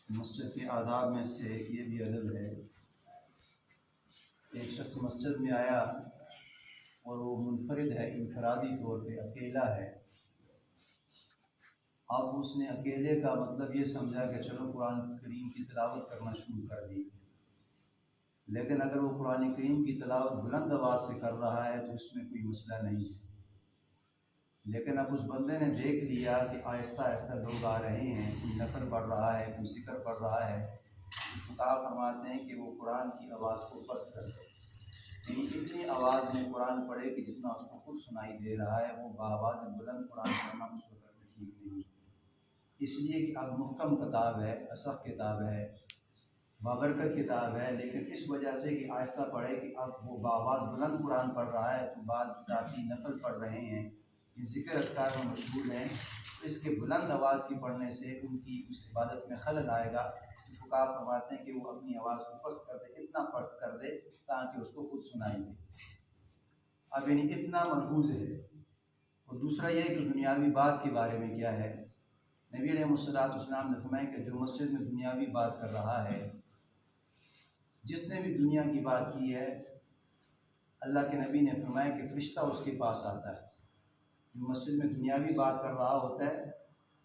مسجد کے آداب میں سے یہ بھی ادب ہے، ایک شخص مسجد میں آیا اور وہ منفرد ہے، انفرادی طور پہ اکیلا ہے۔ اب اس نے اکیلے کا مطلب یہ سمجھا کہ چلو قرآن کریم کی تلاوت کرنا شروع کر دی، لیکن اگر وہ قرآن کریم کی تلاوت بلند آواز سے کر رہا ہے تو اس میں کوئی مسئلہ نہیں ہے۔ لیکن اب اس بندے نے دیکھ لیا کہ آہستہ آہستہ لوگ آ رہے ہیں، کوئی نفل پڑھ رہا ہے، کوئی ذکر پڑھ رہا ہے، فقہا فرماتے ہیں کہ وہ قرآن کی آواز کو پست کر دے، یعنی اتنی آواز میں قرآن پڑھے کہ جتنا اس کو خود سنائی دے رہا ہے، وہ بآواز بلند قرآن پڑھنا اس وقت میں ٹھیک نہیں ہے۔ اس لیے کہ اب محکم کتاب ہے، اصح کتاب ہے، بابرکت کتاب ہے، لیکن اس وجہ سے کہ آہستہ پڑھے کہ اب وہ بآواز بلند قرآن پڑھ رہا ہے تو بعض ساتھی نفل پڑھ رہے ہیں، یہ ذکر اذکار میں مشغول ہیں، تو اس کے بلند آواز کی پڑھنے سے ان کی اس عبادت میں خلل آئے گا۔ تو فقہا فرماتے ہیں کہ وہ اپنی آواز کو پست کر دے، اتنا پست کر دے تاکہ اس کو خود سنائی دے۔ اب یعنی اتنا ملحوظ ہے۔ اور دوسرا یہ کہ دنیاوی بات کے بارے میں کیا ہے، نبی علیہ السلام نے فرمایا کہ جو مسجد میں دنیاوی بات کر رہا ہے، جس نے بھی دنیا کی بات کی ہے، اللہ کے نبی نے فرمایا کہ فرشتہ اس کے پاس آتا ہے۔ جو مسجد میں دنیاوی بات کر رہا ہوتا ہے،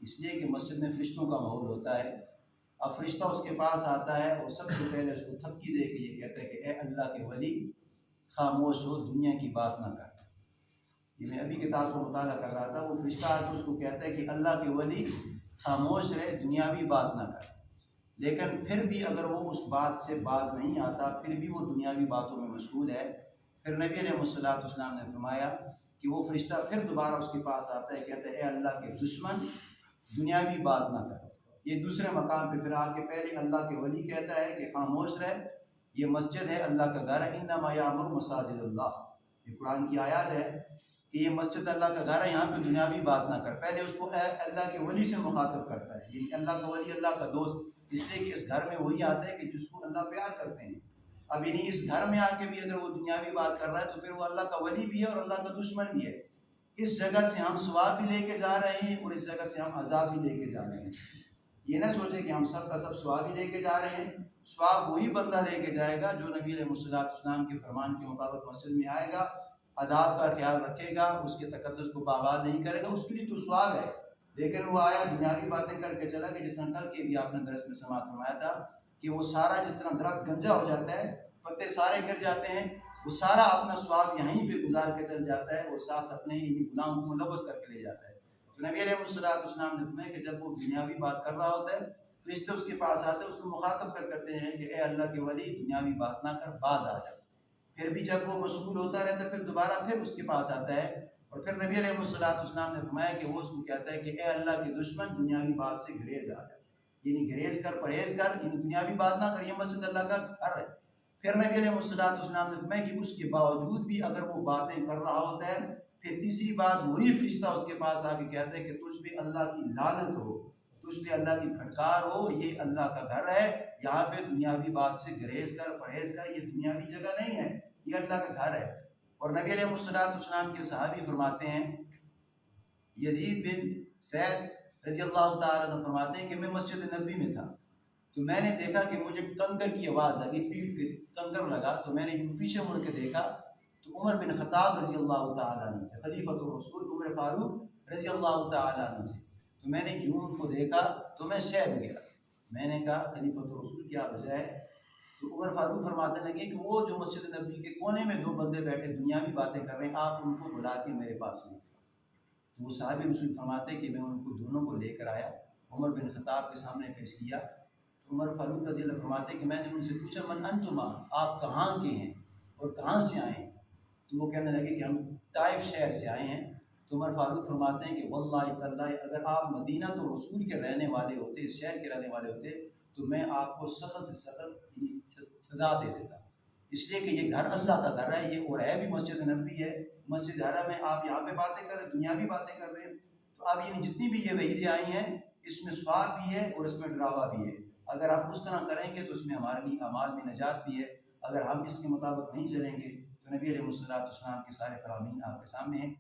اس لیے کہ مسجد میں فرشتوں کا ماحول ہوتا ہے، اب فرشتہ اس کے پاس آتا ہے اور سب سے پہلے اس کو تھپکی دے کے یہ کہتا ہے کہ اے اللہ کے ولی، خاموش ہو، دنیا کی بات نہ کر۔ یہ میں ابھی کتاب کو مطالعہ کر رہا تھا، وہ فرشتہ آ کے اس کو کہتا ہے کہ اللہ کے ولی خاموش رہے، دنیاوی بات نہ کر۔ لیکن پھر بھی اگر وہ اس بات سے باز نہیں آتا، پھر بھی وہ دنیاوی باتوں میں مشغول ہے، پھر نبی علیہ السلام نے فرمایا کہ وہ فرشتہ پھر دوبارہ اس کے پاس آتا ہے، کہتا ہے اے اللہ کے دشمن، دنیاوی بات نہ کر۔ یہ دوسرے مقام پہ پھر آ کے پہلے اللہ کے ولی کہتا ہے کہ خاموش رہ، یہ مسجد ہے، اللہ کا گھر ہے، انما یعمر مساجد اللہ، یہ قرآن کی آیات ہے کہ یہ مسجد اللہ کا گھر ہے، یہاں پہ دنیاوی بات نہ کر۔ پہلے اس کو اے اللہ کے ولی سے مخاطب کرتا ہے، یعنی اللہ کا ولی، اللہ کا دوست، اس لیے کہ اس گھر میں وہی آتا ہے کہ جس کو اللہ پیار کرتے ہیں۔ اب یعنی اس گھر میں آ کے بھی اگر وہ دنیاوی بات کر رہا ہے تو پھر وہ اللہ کا ولی بھی ہے اور اللہ کا دشمن بھی ہے۔ اس جگہ سے ہم ثواب بھی لے کے جا رہے ہیں اور اس جگہ سے ہم عذاب بھی لے کے جا رہے ہیں۔ یہ نہ سوچیں کہ ہم سب کا سب ثواب ہی لے کے جا رہے ہیں، ثواب وہی بندہ لے کے جائے گا جو نبی علیہ السلام کے فرمان کے مطابق مسجد میں آئے گا، آداب کا خیال رکھے گا، اس کے تقدس کو پامال نہیں کرے گا، اس کے لیے تو ثواب ہے۔ لیکن وہ آیا دنیاوی باتیں کر کے چلا گیا، جس طرح کل کے بھی آپ نے درس میں سماعت فرمایا تھا کہ وہ سارا جس طرح درخت گنجا ہو جاتا ہے، پتے سارے گر جاتے ہیں، وہ سارا اپنا ثواب یہیں پہ گزار کے چل جاتا ہے اور ساتھ اپنے ہی گناہوں کو ملوث کر کے لے جاتا ہے۔ تو نبی علیہ السلام نے فرمایا کہ جب وہ دنیاوی بات کر رہا ہوتا ہے، فرشتے اس کے پاس آتے ہیں، اس کو مخاطب کر کرتے ہیں کہ اے اللہ کے ولی، دنیاوی بات نہ کر، باز آ جا۔ پھر بھی جب وہ مشغول ہوتا رہتا ہے، پھر دوبارہ پھر اس کے پاس آتا ہے، اور پھر نبی علیہ السلام نے فرمایا کہ وہ اس کو کہتا ہے کہ اے اللہ کے دشمن، دنیاوی بات سے گریز آ جا، یعنی گریز کر، پرہیز کر، یعنی دنیاوی بات نہ کر، یہ مسجد اللہ کا گھر ہے۔ پھر نبی علیہ السلام نے فرمایا کہ اس کے باوجود بھی اگر وہ باتیں کر رہا ہوتا ہے، پھر تیسری بات وہی فرشتہ اس کے پاس آ کے کہتا ہے کہ تجھ پہ اللہ کی لعنت ہو، تجھ پہ اللہ کی پھٹکار ہو، یہ اللہ کا گھر ہے، یہاں پہ دنیاوی بات سے گریز کر، پرہیز کر، یہ دنیاوی جگہ نہیں ہے، یہ اللہ کا گھر ہے۔ اور نبی علیہ السلام کے صحابی فرماتے ہیں، یزید بن سعد رضی اللہ تعالیٰ عنہ فرماتے ہیں کہ میں مسجد نبی میں تھا، تو میں نے دیکھا کہ مجھے کنکر کی آواز لگی، پیٹ کے کنکر لگا، تو میں نے پیچھے مڑ کے دیکھا تو عمر بن خطاب رضی اللہ تعالیٰ عنہ تھے، خلیفۃ الرسول عمر فاروق رضی اللہ تعالیٰ عنہ تھے۔ تو میں نے یوں ان کو دیکھا تو میں شہر گیا، میں نے کہا خلیفۃ الرسول کیا وجہ ہے؟ تو عمر فاروق فرماتے لگے کہ وہ جو مسجد نبی کے کونے میں دو بندے بیٹھے دنیاوی باتیں کر رہے ہیں، آپ ان کو بلا کے میرے پاس لیں۔ تو وہ صحابی رسول فرماتے کہ میں ان کو دونوں کو لے کر آیا، عمر بن خطاب کے سامنے پیش کیا، تو عمر فاروق رضی اللہ فرماتے کہ میں نے ان سے پوچھا من انتما، آپ کہاں کے ہیں اور کہاں سے آئے ہیں؟ تو وہ کہنے لگے کہ ہم طائف شہر سے آئے ہیں۔ تو عمر فاروق فرماتے ہیں کہ واللہ تاللہ، اگر آپ مدینہ تو رسول کے رہنے والے ہوتے، اس شہر کے رہنے والے ہوتے، تو میں آپ کو سخت سے سخت سزا دے دیتا، اس لیے کہ یہ گھر اللہ کا گھر ہے، یہ اور ہے بھی مسجد نبوی ہے، مسجد حرم ہے، آپ یہاں پہ باتیں کر رہے ہیں، دنیاوی باتیں کر رہے ہیں۔ تو اب یہ جتنی بھی یہ وعیدیں آئی ہیں، اس میں ثواب بھی ہے اور اس میں ڈراوا بھی ہے۔ اگر آپ اس طرح کریں گے تو اس میں ہمارے لیے اعمال میں نجات بھی ہے، اگر ہم اس کے مطابق نہیں چلیں گے تو نبی علیہ السلام کے سارے فرامین آپ کے سامنے ہیں۔